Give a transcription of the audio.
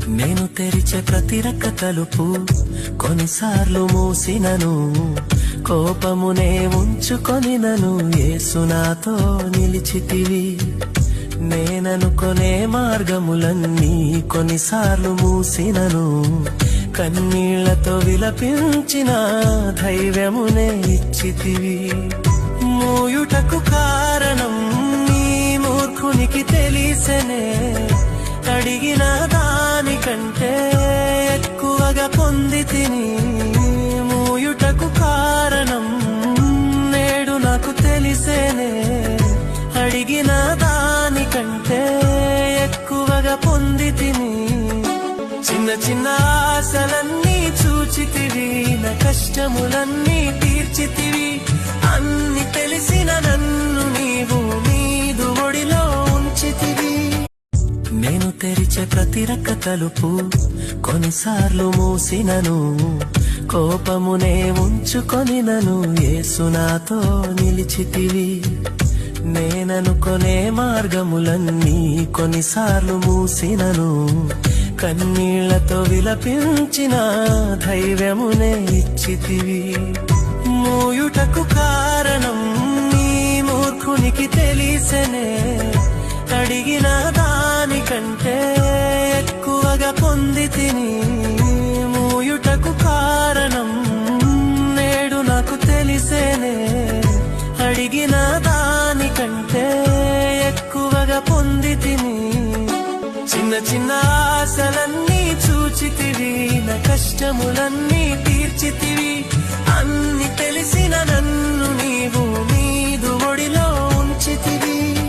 నేను తెరిచే ప్రతి రెక్క తలుపు కొన్నిసార్లు మూసినను, కోపమునే ఉంచుకొని నను యేసు నాతో నిలిచితివి. నేననుకొనే మార్గములన్నీ కొన్నిసార్లు మూసినను, కన్నీళ్లతో విలపించిన ధైర్యమునే ఇచ్చితివి. మూయుటకు కారణం నీ మూర్ఖునికి తెలిసెనే, అడిగిన దానికంటే ఎక్కువగా పొందితిని. మూయుటకు కారణం నేడు నాకు తెలిసేనే, అడిగిన దానికంటే ఎక్కువగా పొందితిని. చిన్న చిన్న ఆశలన్నీ చూచితివి, నా కష్టములన్నీ తీర్చితివి. అన్ని తెలిసిన నన్ను నీవు నీదు ఒడిలో ఉంచితివి. నేను తెరిచే ప్రతి రెక్క తలుపు కొన్నిసార్లు మూసినను, కోపమునే ఉంచుకొని నను యేసు నాతో నిలిచితివి. నేననుకొనే మార్గములన్నీ కొన్నిసార్లు మూసినను, కన్నీళ్లతో విలపించిన ధైర్యమునే ఇచ్చితివి. మూయుటకు కారణం నీ మూర్ఖునికి తెలిసెనే, అడిగిన దానికంటే ఎక్కువగా పొందితిని. మూయుటకు కారణం నేడు నాకు తెలిసేనే, అడిగిన దానికంటే ఎక్కువగా పొందితిని. చిన్న చిన్న ఆశలన్నీ చూచితివి, నా కష్టములన్నీ తీర్చితివి. అన్ని తెలిసిన నన్ను